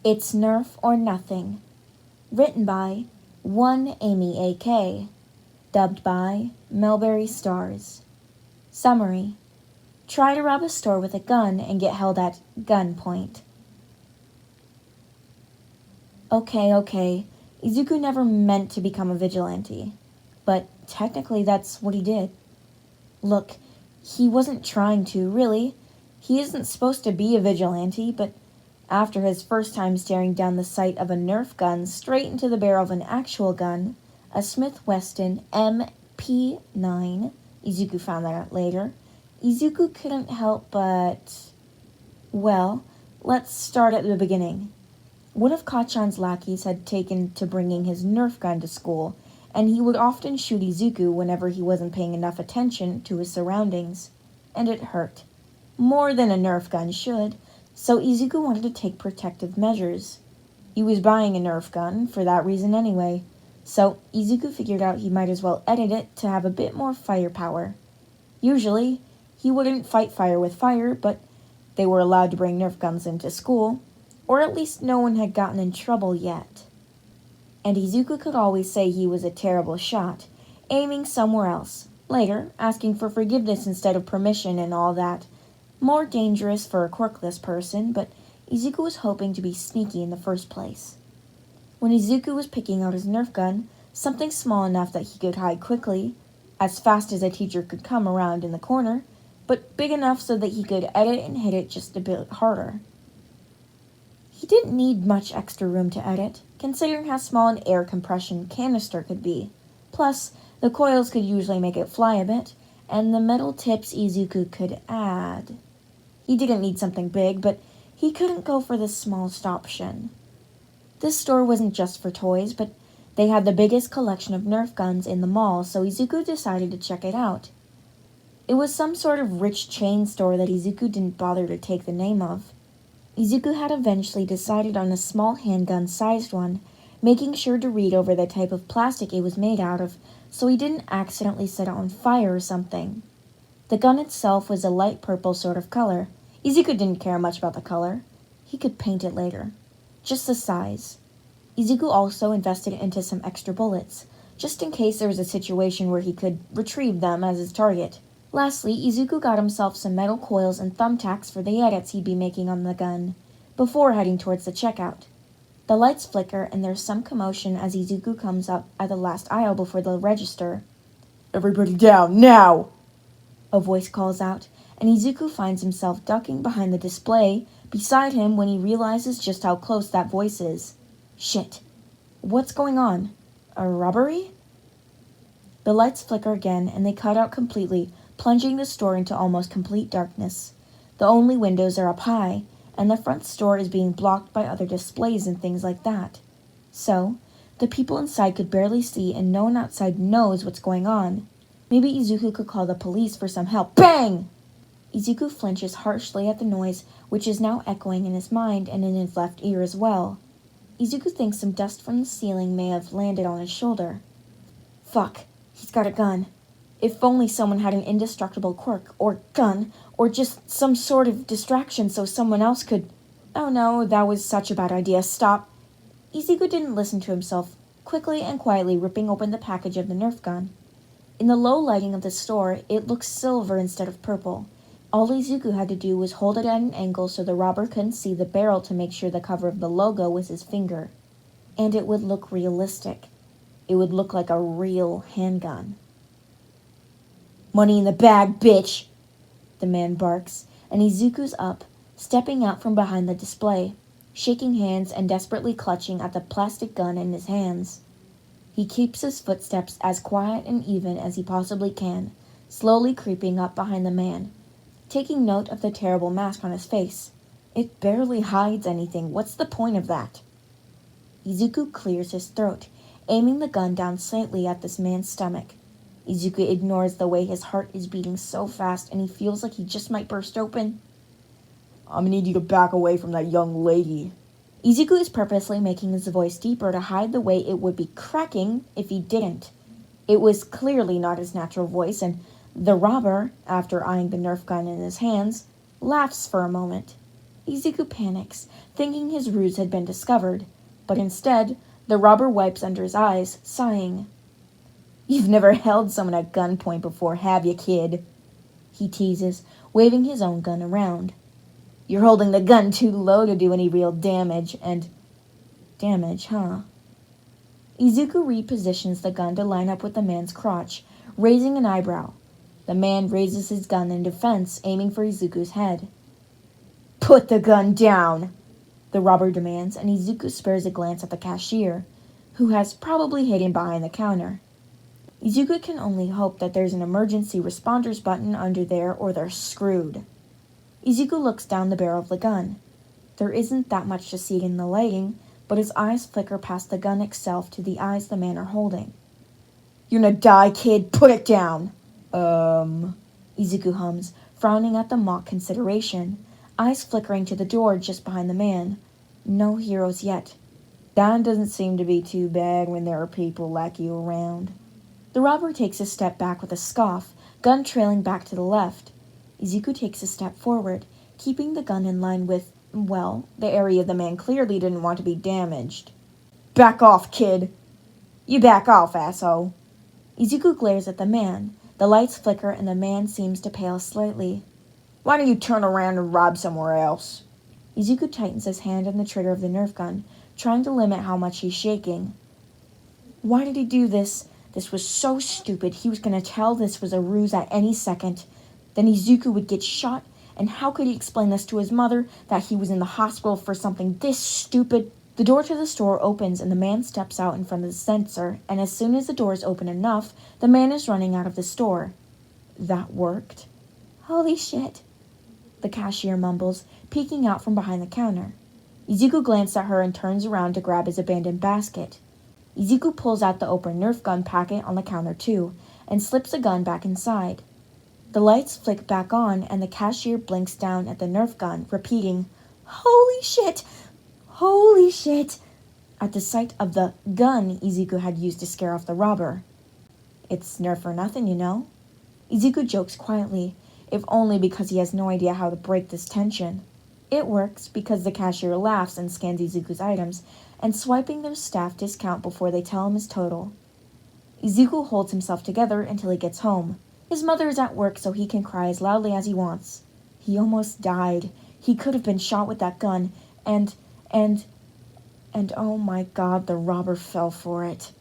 It's Nerf or Nothing. Written by OneAMYak. Dubbed by Melberry Stars. Summary. Try to rob a store with a gun and get held at gunpoint. Okay. Izuku never meant to become a vigilante. But technically that's what he did. Look, he wasn't trying to, really. He isn't supposed to be a vigilante, but after his first time staring down the sight of a Nerf gun straight into the barrel of an actual gun, a Smith Wesson MP9, Izuku found that out later, Izuku couldn't help but... Well, let's start at the beginning. One of Kacchan's lackeys had taken to bringing his Nerf gun to school, and he would often shoot Izuku whenever he wasn't paying enough attention to his surroundings. And it hurt. More than a Nerf gun should, so Izuku wanted to take protective measures. He was buying a Nerf gun for that reason anyway, so Izuku figured out he might as well edit it to have a bit more firepower. Usually, he wouldn't fight fire with fire, but they were allowed to bring Nerf guns into school, or at least no one had gotten in trouble yet. And Izuku could always say he was a terrible shot, aiming somewhere else, later asking for forgiveness instead of permission and all that. More dangerous for a quirkless person, but Izuku was hoping to be sneaky in the first place. When Izuku was picking out his Nerf gun, something small enough that he could hide quickly, as fast as a teacher could come around in the corner, but big enough so that he could edit and hit it just a bit harder. He didn't need much extra room to edit, considering how small an air compression canister could be. Plus, the coils could usually make it fly a bit, and the metal tips Izuku could add. He didn't need something big, but he couldn't go for the smallest option. This store wasn't just for toys, but they had the biggest collection of Nerf guns in the mall, so Izuku decided to check it out. It was some sort of rich chain store that Izuku didn't bother to take the name of. Izuku had eventually decided on a small handgun-sized one, making sure to read over the type of plastic it was made out of, so he didn't accidentally set it on fire or something. The gun itself was a light purple sort of color. Izuku didn't care much about the color. He could paint it later. Just the size. Izuku also invested into some extra bullets, just in case there was a situation where he could retrieve them as his target. Lastly, Izuku got himself some metal coils and thumbtacks for the edits he'd be making on the gun, before heading towards the checkout. The lights flicker and there's some commotion as Izuku comes up at the last aisle before the register. "Everybody down, now!" a voice calls out, and Izuku finds himself ducking behind the display beside him when he realizes just how close that voice is. Shit. What's going on? A robbery? The lights flicker again and they cut out completely, plunging the store into almost complete darkness. The only windows are up high, and the front store is being blocked by other displays and things like that. So, the people inside could barely see and no one outside knows what's going on. Maybe Izuku could call the police for some help. Bang! Izuku flinches harshly at the noise, which is now echoing in his mind and in his left ear as well. Izuku thinks some dust from the ceiling may have landed on his shoulder. Fuck, he's got a gun. If only someone had an indestructible quirk, or gun, or just some sort of distraction so someone else could... Oh no, that was such a bad idea. Stop. Izuku didn't listen to himself, quickly and quietly ripping open the package of the Nerf gun. In the low lighting of the store, it looked silver instead of purple. All Izuku had to do was hold it at an angle so the robber couldn't see the barrel to make sure the cover of the logo was his finger. And it would look realistic. It would look like a real handgun. "Money in the bag, bitch!" the man barks, and Izuku's up, stepping out from behind the display, shaking hands and desperately clutching at the plastic gun in his hands. He keeps his footsteps as quiet and even as he possibly can, slowly creeping up behind the man, taking note of the terrible mask on his face. It barely hides anything. What's the point of that? Izuku clears his throat, aiming the gun down slightly at this man's stomach. Izuku ignores the way his heart is beating so fast and he feels like he just might burst open. "I'm gonna need you to back away from that young lady." Izuku is purposely making his voice deeper to hide the way it would be cracking if he didn't. It was clearly not his natural voice, and the robber, after eyeing the Nerf gun in his hands, laughs for a moment. Izuku panics, thinking his ruse had been discovered, but instead, the robber wipes under his eyes, sighing. "You've never held someone at gunpoint before, have you, kid?" he teases, waving his own gun around. "You're holding the gun too low to do any real damage, and... damage, huh?" Izuku repositions the gun to line up with the man's crotch, raising an eyebrow. The man raises his gun in defense, aiming for Izuku's head. "Put the gun down!" the robber demands, and Izuku spares a glance at the cashier, who has probably hidden behind the counter. Izuku can only hope that there's an emergency responders button under there or they're screwed. Izuku looks down the barrel of the gun. There isn't that much to see in the lighting, but his eyes flicker past the gun itself to the eyes the man are holding. "You're gonna die, kid. Put it down." Izuku hums, frowning at the mock consideration, eyes flickering to the door just behind the man. No heroes yet. That doesn't seem to be too bad when there are people like you around. The robber takes a step back with a scoff, gun trailing back to the left. Izuku takes a step forward, keeping the gun in line with, well, the area the man clearly didn't want to be damaged. "Back off, kid!" "You back off, asshole!" Izuku glares at the man. The lights flicker and the man seems to pale slightly. "Why don't you turn around and rob somewhere else?" Izuku tightens his hand on the trigger of the Nerf gun, trying to limit how much he's shaking. Why did he do this? This was so stupid. He was going to tell this was a ruse at any second. Then Izuku would get shot, and how could he explain this to his mother, that he was in the hospital for something this stupid? The door to the store opens and the man steps out in front of the sensor, and as soon as the door is open enough, the man is running out of the store. That worked. "Holy shit," the cashier mumbles, peeking out from behind the counter. Izuku glances at her and turns around to grab his abandoned basket. Izuku pulls out the open Nerf gun packet on the counter too, and slips the gun back inside. The lights flick back on, and the cashier blinks down at the Nerf gun, repeating, "Holy shit! Holy shit!" at the sight of the gun Izuku had used to scare off the robber. "It's Nerf or nothing, you know." Izuku jokes quietly, if only because he has no idea how to break this tension. It works because the cashier laughs and scans Izuku's items, and swiping their staff discount before they tell him his total. Izuku holds himself together until he gets home. His mother is at work so he can cry as loudly as he wants. He almost died. He could have been shot with that gun, and oh my god, the robber fell for it.